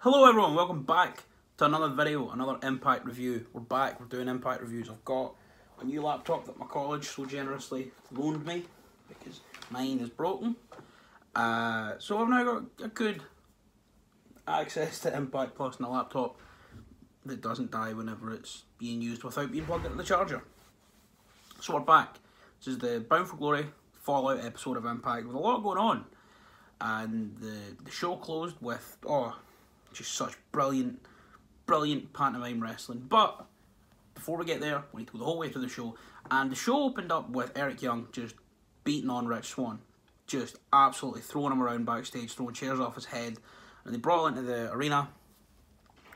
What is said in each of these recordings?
Hello everyone, welcome back to another video, another Impact review. We're back, we're doing Impact reviews. I've got a new laptop that my college so generously loaned me because mine is broken. So I've now got a good access to Impact Plus on a laptop that doesn't die whenever it's being used without being plugged into the charger. So we're back. This is the Bound for Glory Fallout episode of Impact with a lot going on. And the show closed with, just such brilliant pantomime wrestling. But before we get there, we need to go the whole way through the show. And the show opened up with Eric Young just beating on Rich Swann. Just absolutely throwing him around backstage, throwing chairs off his head. And they brought him into the arena,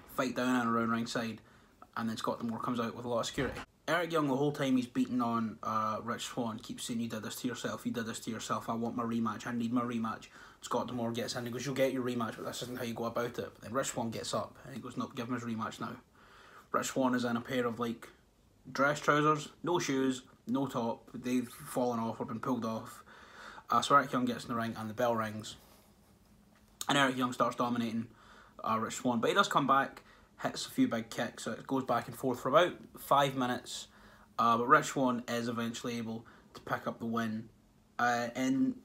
fight down and around ringside. And then Scott D'Amore comes out with a lot of security. Eric Young, the whole time he's beating on Rich Swann, keeps saying, "You did this to yourself, you did this to yourself, I want my rematch, I need my rematch." Scott D'Amore gets in and he goes, "You'll get your rematch, but this isn't how you go about it." But then Rich Swann gets up and he goes, "Nope, give him his rematch now." Rich Swann is in a pair of dress trousers, no shoes, no top, they've fallen off or been pulled off. So Eric Young gets in the ring and the bell rings. And Eric Young starts dominating Rich Swann, but he does come back, hits a few big kicks, so it goes back and forth for about 5 minutes. But Rich Swann is eventually able to pick up the win. And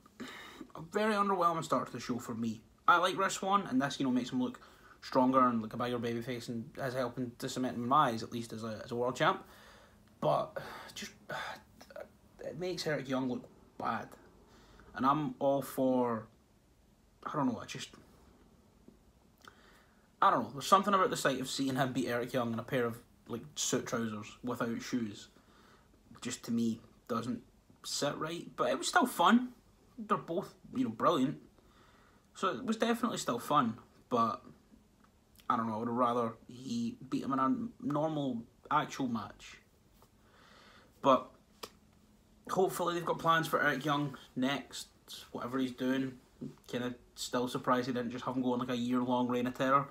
a very underwhelming start to the show for me. I like Rich Swann, and this makes him look stronger and like a bigger babyface, and is helping to cement him in my eyes, at least as a world champ. But just it makes Eric Young look bad, and I'm all for. I don't know. There's something about the sight of seeing him beat Eric Young in a pair of suit trousers without shoes. Just to me doesn't sit right. But it was still fun. They're both brilliant. So it was definitely still fun. But I don't know. I would have rather he beat him in a normal actual match. But hopefully they've got plans for Eric Young next. Whatever he's doing. Kind of still surprised he didn't just have him go on a year-long reign of terror.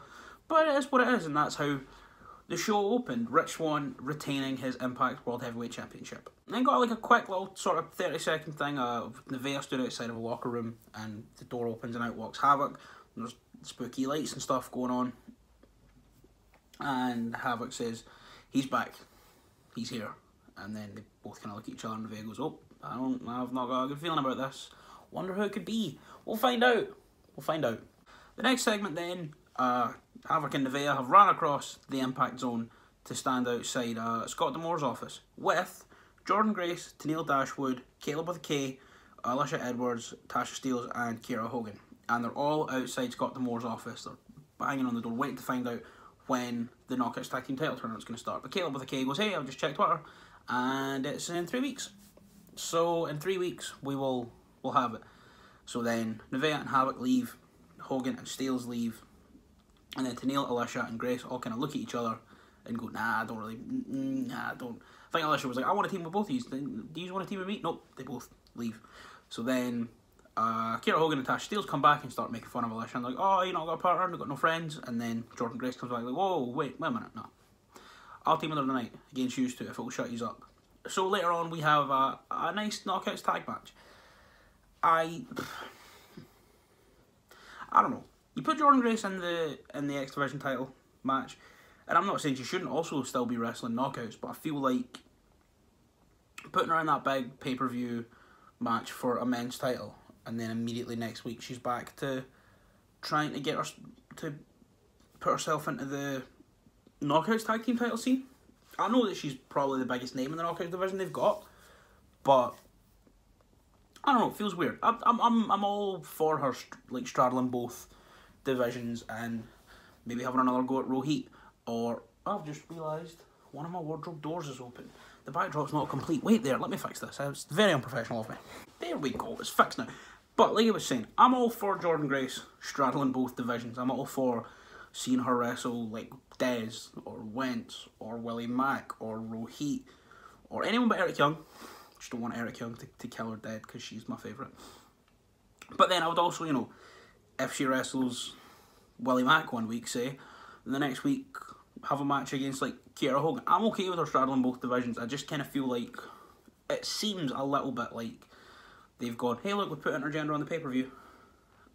But it is what it is, and that's how the show opened. Rich Swann retaining his Impact World Heavyweight Championship. And then got a quick little sort of 30-second thing of Nevaeh stood outside of a locker room, and the door opens and out walks Havoc. And there's spooky lights and stuff going on. And Havoc says, "He's back. He's here." And then they both kind of look at each other, and Nevaeh goes, "I've not got a good feeling about this. Wonder who it could be. We'll find out. We'll find out." The next segment then, Havoc and Nevaeh have ran across the Impact Zone to stand outside Scott D'Amore's office with Jordynne Grace, Tenille Dashwood, Caleb with a K, Alicia Edwards, Tasha Steelz, and Keira Hogan. And they're all outside Scott D'Amore's office. They're banging on the door, waiting to find out when the Knockouts Tag Team title tournament's going to start. But Caleb with a K goes, "Hey, I've just checked Twitter, and it's in 3 weeks. So in 3 weeks, we'll have it." So then Nevaeh and Havoc leave, Hogan and Steelz leave, and then Tenille, Alicia, and Grace all kind of look at each other and go, "Nah, I don't really, I don't." I think Alicia was like, "I want a team with both of you. Do you want a team with me?" Nope, they both leave. So then Keira Hogan and Tasha Steelz come back and start making fun of Alicia and like, "Oh, you not got a partner, you've got no friends." And then Jordynne Grace comes back like, "Whoa, wait a minute, no. I'll team with her tonight against you two if it will shut you up." So later on we have a nice Knockouts tag match. I don't know. You put Jordynne Grace in the X Division title match, and I'm not saying she shouldn't also still be wrestling Knockouts, but I feel like putting her in that big pay-per-view match for a men's title, and then immediately next week she's back to trying to get her to put herself into the Knockouts tag team title scene. I know that she's probably the biggest name in the Knockouts division they've got, but I don't know, it feels weird. I'm all for her straddling both divisions and maybe having another go at Rohit. Or I've just realised one of my wardrobe doors is open. The backdrop's not complete. Wait there, let me fix this. It's very unprofessional of me. There we go, it's fixed now. But like I was saying, I'm all for Jordynne Grace straddling both divisions. I'm all for seeing her wrestle like Dez or Wentz or Willie Mack or Rohit or anyone but Eric Young. Just don't want Eric Young to kill her dead because she's my favourite. But then I would also, if she wrestles Willie Mack one week, say, and the next week have a match against Keira Hogan, I'm okay with her straddling both divisions. I just kind of feel like it seems a little bit like they've gone, "Hey look, we put intergender on the pay-per-view,"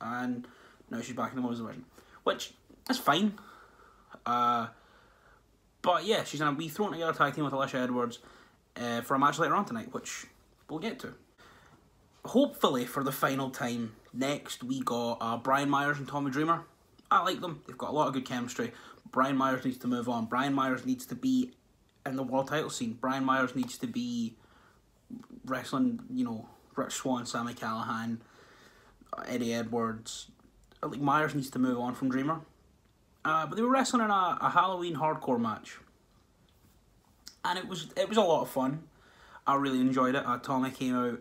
and now she's back in the women's division. Which That's fine. But yeah, she's going to be thrown together tag team with Alicia Edwards for a match later on tonight, which we'll get to. Hopefully, for the final time, next we got Brian Myers and Tommy Dreamer. I like them. They've got a lot of good chemistry. Brian Myers needs to move on. Brian Myers needs to be in the world title scene. Brian Myers needs to be wrestling, you know, Rich Swann, Sami Callihan, Eddie Edwards. Like, Myers needs to move on from Dreamer. But they were wrestling in a Halloween hardcore match. And it was a lot of fun. I really enjoyed it. Tommy came out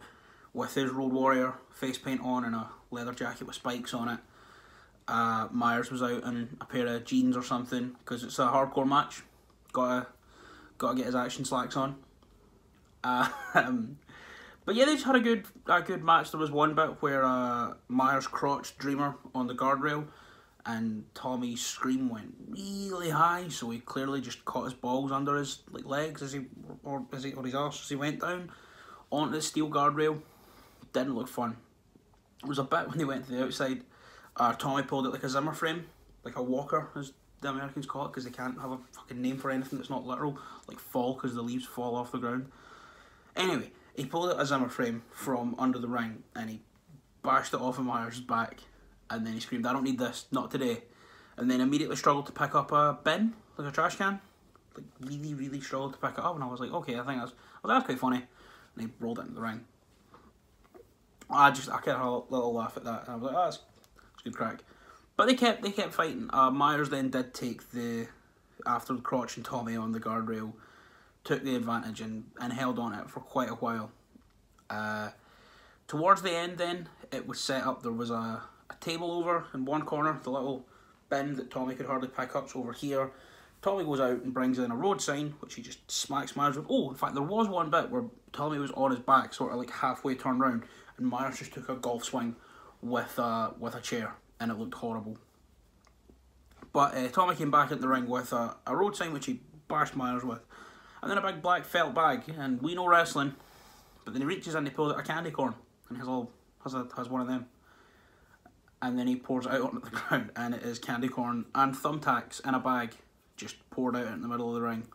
with his Road Warrior face paint on and a leather jacket with spikes on it. Myers was out in a pair of jeans or something because it's a hardcore match. Gotta get his action slacks on. But yeah, they just had a good match. There was one bit where Myers crotched Dreamer on the guardrail, and Tommy's scream went really high, so he clearly just caught his balls under his legs or his arse as he went down onto the steel guardrail. Didn't look fun. There was a bit when they went to the outside. Tommy pulled it like a Zimmer frame, like a walker, as the Americans call it, because they can't have a fucking name for anything that's not literal, like fall, because the leaves fall off the ground. Anyway, he pulled it a Zimmer frame from under the ring, and he bashed it off of Myers' back, and then he screamed, "I don't need this, not today," and then immediately struggled to pick up a bin, like a trash can, like really struggled to pick it up, and I was like, okay, I think that's quite funny, and he rolled it into the ring. I kind of had a little laugh at that, and I was like, oh, that's good crack. But they kept fighting. Myers then did take after crotching Tommy on the guardrail, took the advantage and held on it for quite a while. Towards the end then, it was set up, there was a table over in one corner, the little bin that Tommy could hardly pick up, so over here. Tommy goes out and brings in a road sign, which he just smacks Myers with. Oh, in fact, there was one bit where Tommy was on his back, sort of like halfway turned round, and Myers just took a golf swing with a chair, and it looked horrible. But Tommy came back into the ring with a road sign, which he bashed Myers with, and then a big black felt bag, and we know wrestling, but then he reaches in and he pulls out a candy corn, and has one of them, and then he pours it out onto the ground, and it is candy corn and thumbtacks in a bag, just poured out in the middle of the ring,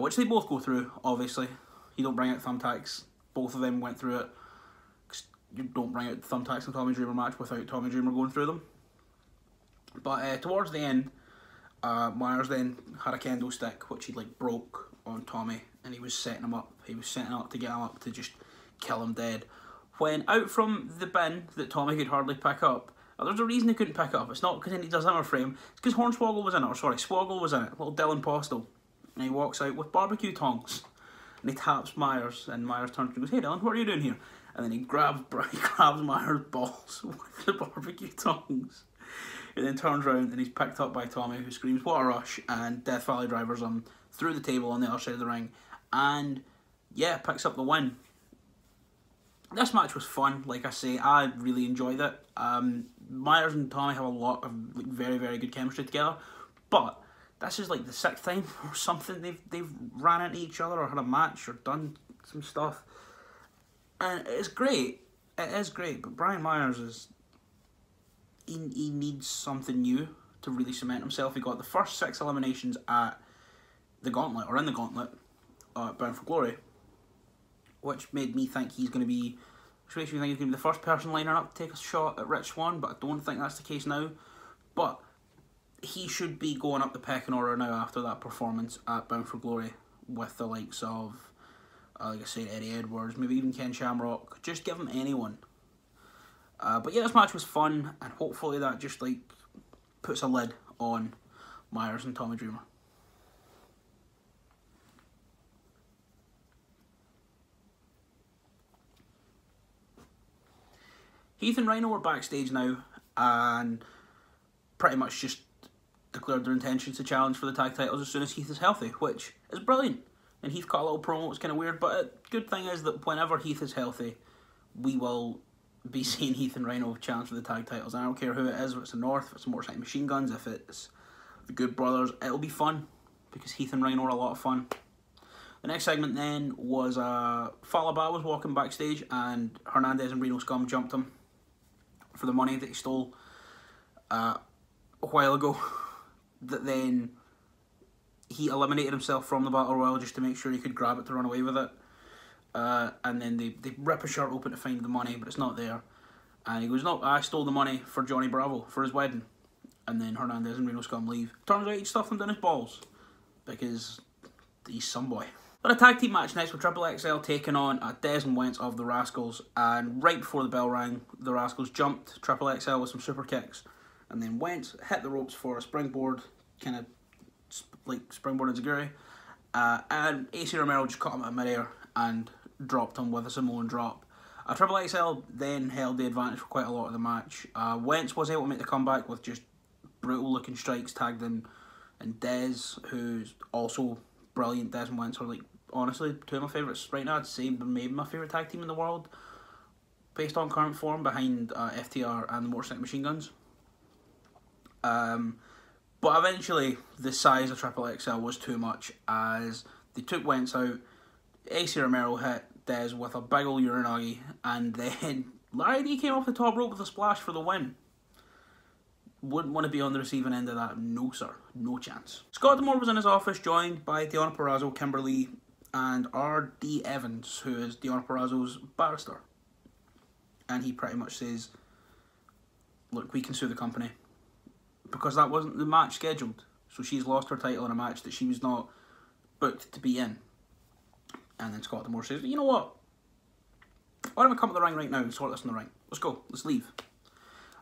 which they both go through, obviously. You don't bring out thumbtacks, both of them went through it. You don't bring out thumbtacks in a Tommy Dreamer match without Tommy Dreamer going through them. But towards the end, Myers then had a kendo stick, which he broke on Tommy, and he was setting him up. He was setting up to get him up to just kill him dead. When out from the bin that Tommy could hardly pick up, there's a reason he couldn't pick it up. It's not because he needs a Zimmer frame. It's because Hornswoggle was in it, or sorry, Swoggle was in it, little Dylan Postel. And he walks out with barbecue tongs. And he taps Myers, and Myers turns and goes, "Hey Dylan, what are you doing here?" And then he grabs Myers' balls with the barbecue tongs. And then turns around and he's picked up by Tommy, who screams, "What a rush!" and Death Valley drivers him through the table on the other side of the ring. And yeah, picks up the win. This match was fun, like I say, I really enjoyed it. Myers and Tommy have a lot of very good chemistry together, but this is like the 6th time or something they've ran into each other or had a match or done some stuff. And it's great. It is great. But Brian Myers he needs something new to really cement himself. He got the first 6 eliminations at the Gauntlet, or in the Gauntlet, Bound for Glory, which made me think he's going to be, which makes me think he's going to be the first person lining up to take a shot at Rich Swann, but I don't think that's the case now. But he should be going up the pecking order now after that performance at Bound for Glory with the likes of, like I said, Eddie Edwards, maybe even Ken Shamrock. Just give him anyone. But yeah, this match was fun, and hopefully that just puts a lid on Myers and Tommy Dreamer. Heath and Rhino are backstage now, and pretty much just declared their intentions to challenge for the tag titles as soon as Heath is healthy, which is brilliant. And Heath cut a little promo, it's kind of weird, but the good thing is that whenever Heath is healthy, we will be seeing Heath and Rhino challenge for the tag titles. And I don't care who it is, if it's the North, if it's the Motorcycle Machine Guns, if it's the Good Brothers, it'll be fun, because Heath and Rhino are a lot of fun. The next segment then was Falaba was walking backstage, and Hernandez and Reno Scum jumped him for the money that he stole. a while ago that then he eliminated himself from the Battle Royal just to make sure he could grab it to run away with it. And then they rip his shirt open to find the money, but it's not there. And he goes, no, I stole the money for Johnny Bravo, for his wedding. And then Hernandez and Reno Scum leave. Turns out he'd stuffed them down his balls, because he's some boy. But a tag team match next with Triple XL taking on Dez and Wentz of the Rascals. And right before the bell rang, the Rascals jumped Triple XL with some super kicks. And then Wentz hit the ropes for a springboard, kind of like springboard enziguri. And AC Romero just caught him out of midair and dropped him with a Samoan drop. Triple XL then held the advantage for quite a lot of the match. Wentz was able to make the comeback with just brutal looking strikes tagged in, and Dez, who's also brilliant. Dez and Wentz are like honestly two of my favourites right now. I'd say maybe my favourite tag team in the world based on current form, behind FTR and the Motorcycle Machine Guns. But eventually the size of Triple XL was too much as they took Wentz out. AC Romero hit Dez with a big ol' uranagi, and then Larry D came off the top rope with a splash for the win. Wouldn't want to be on the receiving end of that, no sir, no chance. Scott D'Amore was in his office, joined by Deonna Purrazzo, Kimberly, and R.D. Evans, who is Deonna Purrazzo's barrister. And he pretty much says, look, we can sue the company, because that wasn't the match scheduled. So she's lost her title in a match that she was not booked to be in. And then Scott D'Amore says, you know what? Why don't we come to the ring right now and sort this in the ring? Let's go. Let's leave.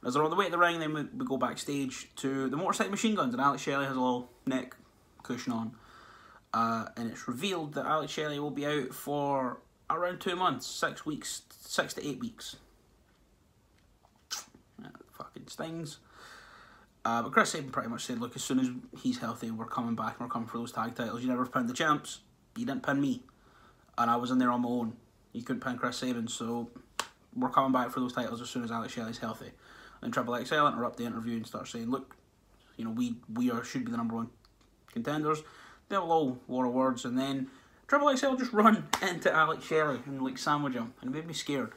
As they're on the way to the ring, then we go backstage to the Motorcycle Machine Guns, and Alex Shelley has a little neck cushion on. And it's revealed that Alex Shelley will be out for around 2 months, 6 weeks, 6 to 8 weeks. That fucking stings. But Chris Sabin pretty much said, look, as soon as he's healthy, we're coming back and we're coming for those tag titles. You never pinned the champs. You didn't pin me. And I was in there on my own. You couldn't pin Chris Sabin, so we're coming back for those titles as soon as Alex Shelley's healthy. And Triple XL interrupt the interview and start saying, look, you know, we should be the #1 contenders. They have a little war of words, and then Triple XL just run into Alex Shelley and like sandwich him, and it made me scared.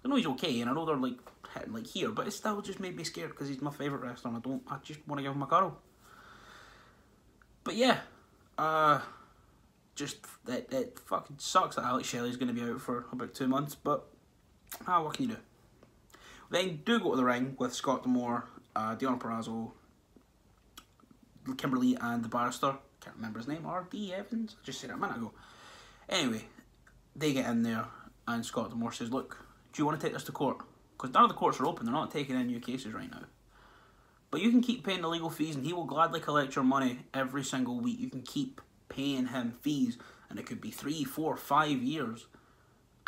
I know he's okay, and I know they're like hitting like here, but it still just made me scared because he's my favourite wrestler, and I just want to give him a cuddle. But yeah, just it fucking sucks that Alex Shelley's going to be out for about 2 months, but what can you do? Then do go to the ring with Scott D'Amore, Deonna Purrazzo, Kimberly, and the barrister. Can't remember his name. R.D. Evans? I just said it a minute ago. Anyway, they get in there, and Scott D'Amore says, look, do you want to take this to court? Because none of the courts are open. They're not taking in new cases right now. But you can keep paying the legal fees, and he will gladly collect your money every single week. You can keep paying him fees, and it could be 3, 4, 5 years.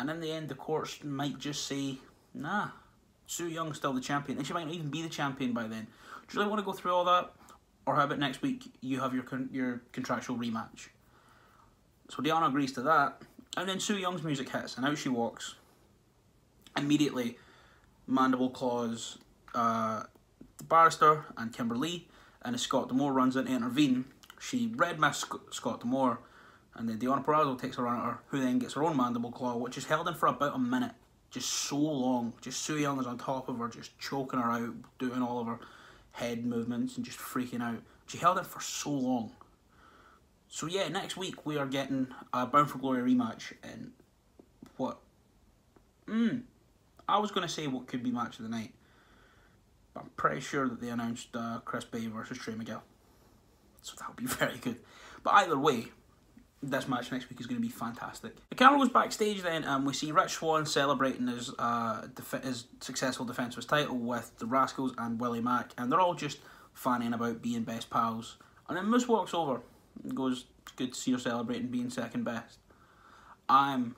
And in the end, the courts might just say, nah, Su Young's still the champion, and she might not even be the champion by then. Do you really want to go through all that? Or how about next week you have your contractual rematch? So Deonna agrees to that, and then Su Young's music hits, and out she walks. Immediately, Mandible claws the barrister and Kimberly, and as Scott D'Amore runs in to intervene, she red mist Scott D'Amore, and then Deonna Purrazzo takes a run at her, who then gets her own Mandible claw, which is held in for about a minute. Just so long. Just Su Yung is on top of her, just choking her out, doing all of her head movements and just freaking out. She held it for so long. So yeah, next week we are getting a Bound for Glory rematch in what? I was going to say what could be match of the night, but I'm pretty sure that they announced Chris Bay versus Trey Miguel. So that would be very good. But either way, this match next week is going to be fantastic. The camera goes backstage then, and we see Rich Swann celebrating his successful defence of his title with the Rascals and Willie Mack, and they're all just fanning about being best pals. And then Moose walks over and goes, it's good to see you celebrating being second best. I'm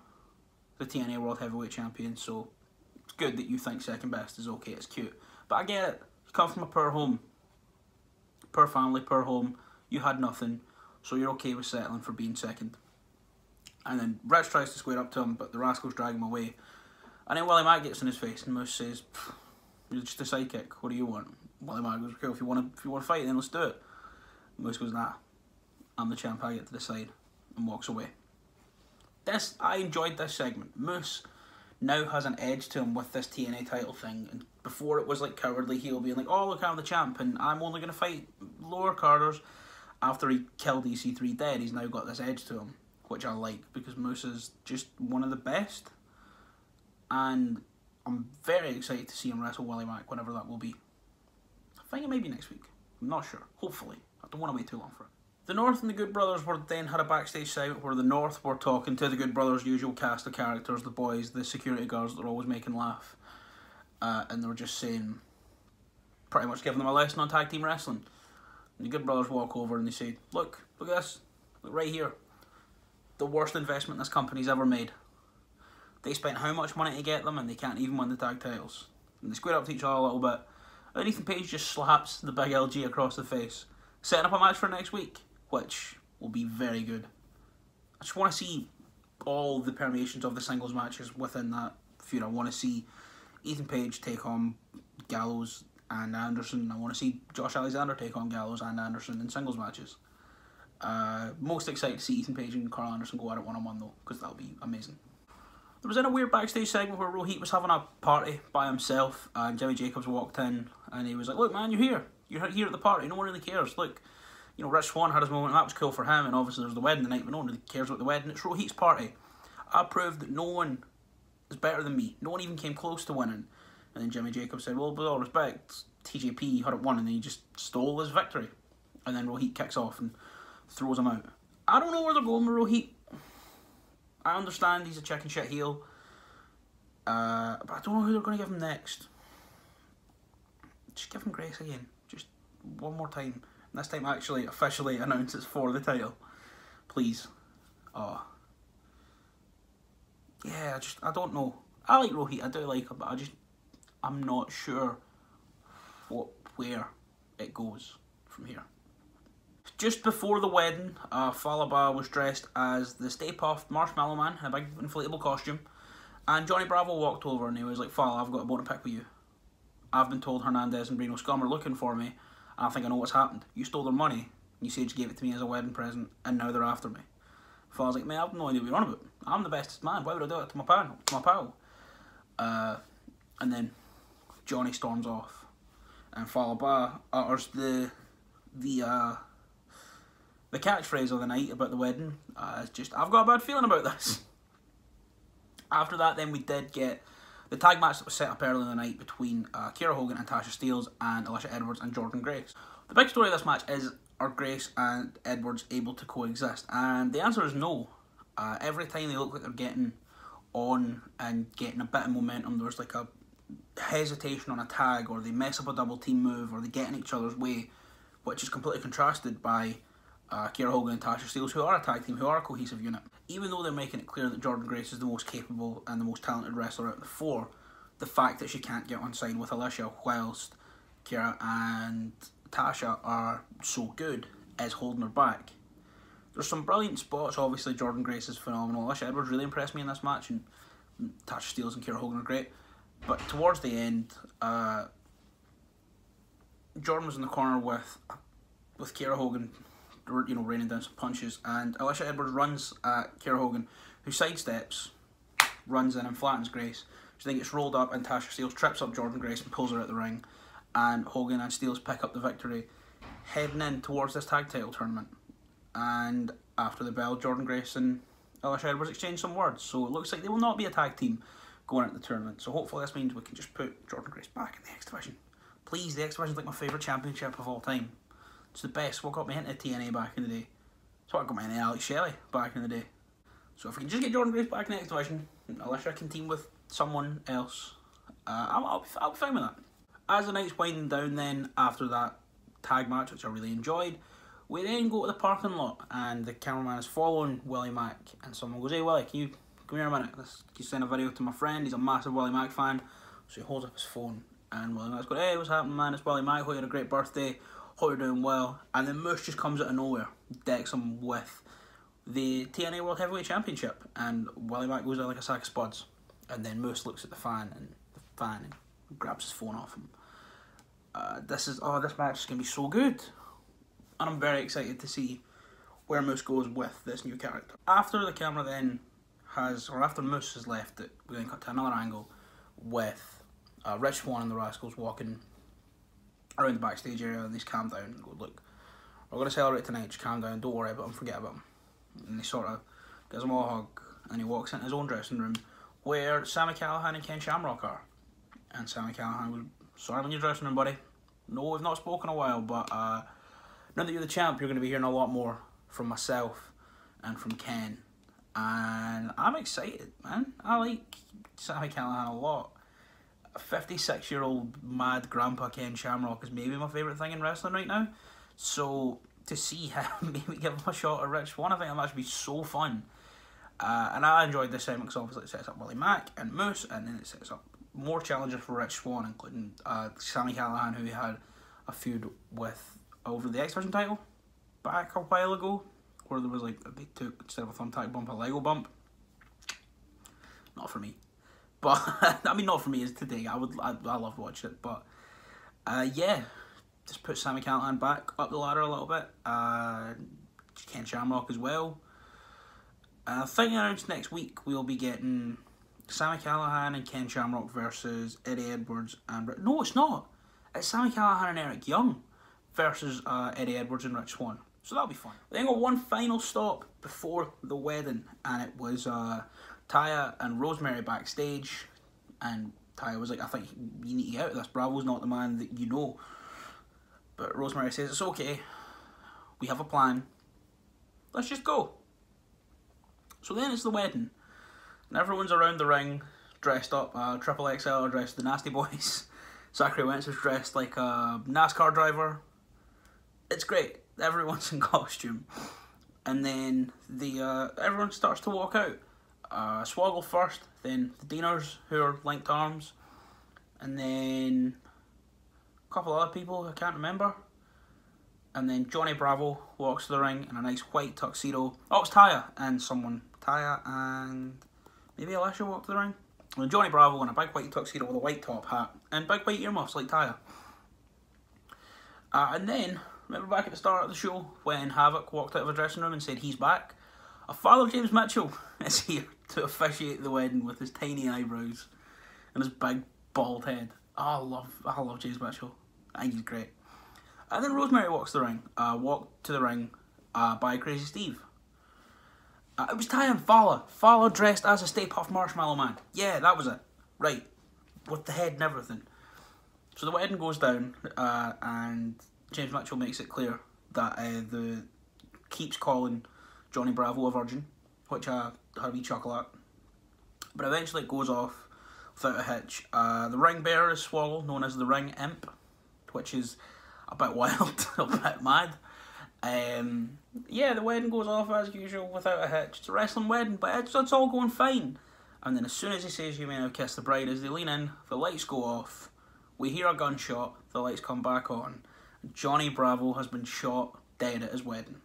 the TNA World Heavyweight Champion, so it's good that you think second best is okay, it's cute. But I get it, you come from a poor home, poor family, poor home, you had nothing. So you're okay with settling for being second. And then Rich tries to square up to him, but the Rascals drag him away. And then Willie Mack gets in his face, and Moose says, you're just a sidekick, what do you want? Willie Mack goes, okay, if you want to fight, then let's do it. Moose goes, nah, I'm the champ, I get to decide, and walks away. I enjoyed this segment. Moose now has an edge to him with this TNA title thing. And before it was like cowardly heel being like, oh look, I'm the champ and I'm only going to fight lower carders. After he killed EC3 dead, he's now got this edge to him, which I like, because Moose is just one of the best. And I'm very excited to see him wrestle Willie Mack whenever that will be. I think it may be next week. I'm not sure. Hopefully. I don't want to wait too long for it. The North and the Good Brothers were then had a backstage segment where the North were talking to the Good Brothers' usual cast of characters, the boys, the security guards that they're always making laugh. And they were just saying, pretty much giving them a lesson on tag team wrestling. And the Good Brothers walk over and they say, look at this, look right here. The worst investment this company's ever made. They spent how much money to get them and they can't even win the tag titles. And they square up to each other a little bit. And Ethan Page just slaps the big LG across the face, setting up a match for next week, which will be very good. I just want to see all the permeations of the singles matches within that feud. I want to see Ethan Page take on Gallows and Anderson. I want to see Josh Alexander take on Gallows and Anderson in singles matches. Most excited to see Ethan Page and Carl Anderson go at it one-on-one though, because that'll be amazing. There was in a weird backstage segment where Rohit was having a party by himself and Jimmy Jacobs walked in and he was like, look man, you're here. You're here at the party. No one really cares. Look, you know, Rich Swann had his moment and that was cool for him, and obviously there's the wedding tonight, but no one really cares about the wedding. It's Rohit's party. I proved that no one is better than me. No one even came close to winning. And then Jimmy Jacobs said, well, with all respect, TJP had it won and then he just stole his victory. And then Rohit kicks off and throws him out. I don't know where they're going with Rohit. I understand he's a chicken shit heel. But I don't know who they're going to give him next. Just give him Grace again. Just one more time. And this time actually officially announce it's for the title. Please. Oh. Yeah, I don't know. I like Rohit, I do like him, but I'm not sure where it goes from here. Just before the wedding, Falaba was dressed as the Stay Puft Marshmallow Man in a big inflatable costume. And Johnny Bravo walked over and he was like, Fal, I've got a bone to pick with you. I've been told Hernandez and Reno Scum are looking for me, and I think I know what's happened. You stole their money, you said you gave it to me as a wedding present, and now they're after me. Fal's like, man, I've no idea what you're on about. I'm the bestest man, why would I do it to my pal? And then Johnny storms off, and Falaba utters the catchphrase of the night about the wedding. It's just, I've got a bad feeling about this. After that, then we did get the tag match that was set up earlier in the night between Keira Hogan and Tasha Steelz and Alicia Edwards and Jordynne Grace. The big story of this match is, are Grace and Edwards able to coexist? And the answer is no. Every time they look like they're getting on and getting a bit of momentum, there's like a hesitation on a tag, or they mess up a double team move, or they get in each other's way, which is completely contrasted by Keira Hogan and Tasha Steelz, who are a tag team, who are a cohesive unit. Even though they're making it clear that Jordynne Grace is the most capable and the most talented wrestler out of the four, the fact that she can't get on side with Alicia whilst Keira and Tasha are so good is holding her back. There's some brilliant spots. Obviously Jordynne Grace is phenomenal. Alicia Edwards really impressed me in this match, and Tasha Steelz and Keira Hogan are great. But towards the end, Jordynne was in the corner with Keira Hogan, you know, raining down some punches, and Alicia Edwards runs at Keira Hogan, who sidesteps, runs in and flattens Grace. She then gets rolled up and Tasha Steelz trips up Jordynne Grace and pulls her out the ring, and Hogan and Steelz pick up the victory, heading in towards this tag title tournament. And after the bell, Jordynne Grace and Alicia Edwards exchange some words, so it looks like they will not be a tag team going into the tournament. So hopefully this means we can just put Jordynne Grace back in the X Division. Please, the X Division is like my favourite championship of all time. It's the best. What got me into TNA back in the day. It's what got me into Alex Shelley back in the day. So if we can just get Jordynne Grace back in the X Division, Alicia can team with someone else, I'll be fine with that. As the night's winding down then, after that tag match, which I really enjoyed, we then go to the parking lot, and the cameraman is following Willie Mack, and someone goes, hey Willie, can you come here a minute? Can you send a video to my friend? He's a massive Willie Mack fan. So he holds up his phone, and Willie Mack's going, hey, what's happening, man? It's Willie Mack. Hope you had a great birthday. Hope you're doing well. And then Moose just comes out of nowhere, decks him with the TNA World Heavyweight Championship, and Willie Mack goes out like a sack of spuds. And then Moose looks at the fan and grabs his phone off him. This match is going to be so good. And I'm very excited to see where Moose goes with this new character. After the camera then has, or after Moose has left it, we then cut to another angle with Rich Swann and the Rascals walking around the backstage area, and they calm down and go, look, we're going to celebrate tonight, just calm down, don't worry about him, forget about him. And he sort of gives them all a hug, and he walks into his own dressing room where Sami Callihan and Ken Shamrock are. And Sami Callihan goes, sorry, in your dressing room, buddy. No, we've not spoken in a while, but now that you're the champ, you're going to be hearing a lot more from myself and from Ken. And I'm excited, man. I like Sami Callihan a lot. A 56-year-old mad grandpa Ken Shamrock is maybe my favourite thing in wrestling right now. So to see him maybe give him a shot at Rich Swann, I think that must be so fun. And I enjoyed this segment because obviously it sets up Willie Mack and Moose, and then it sets up more challengers for Rich Swann, including Sami Callihan, who he had a feud with over the X Division title back a while ago, where there was like, they took, instead of a thumbtack bump, a Lego bump. Not for me. But, I mean, not for me as today. I loved watching it. But, yeah, just put Sami Callihan back up the ladder a little bit. Ken Shamrock as well. I think announced next week we'll be getting Sami Callihan and Ken Shamrock versus Eddie Edwards and... No, it's not. It's Sami Callihan and Eric Young versus Eddie Edwards and Rich Swann. So that'll be fun. Then got one final stop before the wedding, and it was Taya and Rosemary backstage, and Taya was like, I think you need to get out of this. Bravo's not the man that you know. But Rosemary says, it's okay. We have a plan. Let's just go. So then it's the wedding, and everyone's around the ring, dressed up. Triple XL are dressed the Nasty Boys. Zachary Wentz is dressed like a NASCAR driver. It's great. Everyone's in costume. And then everyone starts to walk out. Swoggle first, then the Deaners, who are linked arms, and then a couple other people I can't remember. And then Johnny Bravo walks to the ring in a nice white tuxedo. Oh, it's Taya and someone. Taya and maybe Alicia walked to the ring. And then Johnny Bravo in a big white tuxedo with a white top hat and big white earmuffs like Taya. And then, remember back at the start of the show when Havoc walked out of a dressing room and said he's back? Father James Mitchell is here to officiate the wedding with his tiny eyebrows and his big bald head. Oh, I love James Mitchell. I think he's great. And then Rosemary walked to the ring by Crazy Steve. It was Taya and Fowler. Fowler dressed as a Stay Puft Marshmallow Man. Yeah, that was it. Right. With the head and everything. So the wedding goes down, and James Mitchell makes it clear that keeps calling Johnny Bravo a virgin, which I had a wee chuckle at. But eventually it goes off without a hitch. The ring bearer is Swoggle, known as the Ring Imp, which is a bit wild, a bit mad. Yeah, the wedding goes off as usual without a hitch. It's a wrestling wedding, but it's all going fine. And then as soon as he says, you may now kiss the bride, as they lean in, the lights go off, we hear a gunshot, the lights come back on. Johnny Bravo has been shot dead at his wedding.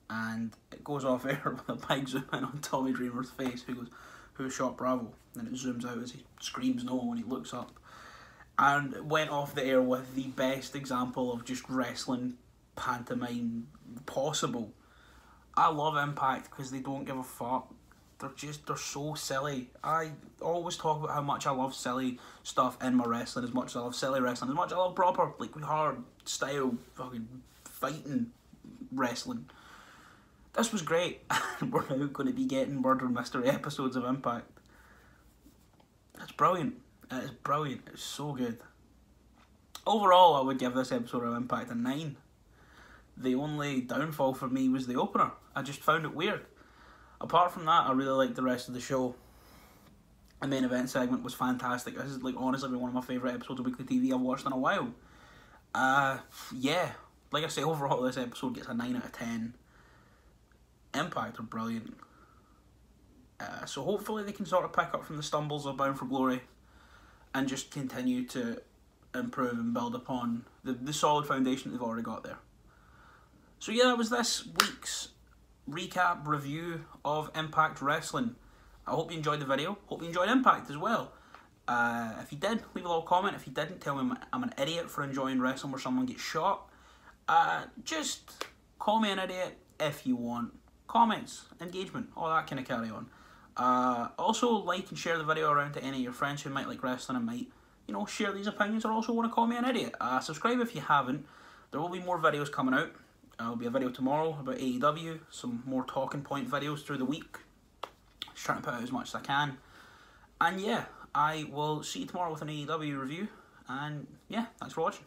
And it goes off air with a big zoom in on Tommy Dreamer's face, who goes, who shot Bravo? And it zooms out as he screams no when he looks up. And it went off the air with the best example of just wrestling pantomime possible. I love Impact because they don't give a fuck. They're so silly. I always talk about how much I love silly stuff in my wrestling, as much as I love silly wrestling, as much as I love proper, like, hard style fucking fighting wrestling. This was great. We're now going to be getting murder mystery episodes of Impact. It's brilliant. It is brilliant. It's so good. Overall, I would give this episode of Impact a 9. The only downfall for me was the opener. I just found it weird. Apart from that, I really liked the rest of the show. The main event segment was fantastic. This is, like, honestly one of my favourite episodes of weekly TV I've watched in a while. Yeah. Like I say, overall this episode gets a 9 out of 10. Impact are brilliant. So hopefully they can sort of pick up from the stumbles of Bound for Glory and just continue to improve and build upon the solid foundation they've already got there. So yeah, that was this week's recap review of Impact Wrestling. I hope you enjoyed the video. Hope you enjoyed Impact as well. If you did, leave a little comment. If you didn't, tell me I'm an idiot for enjoying wrestling where someone gets shot. Just call me an idiot if you want. Comments, engagement, all that kind of carry on. Also, like and share the video around to any of your friends who might like wrestling and might, you know, share these opinions or also want to call me an idiot. Subscribe if you haven't. There will be more videos coming out. There'll be a video tomorrow about AEW, some more talking point videos through the week. Just trying to put out as much as I can. And yeah, I will see you tomorrow with an AEW review. And yeah, thanks for watching.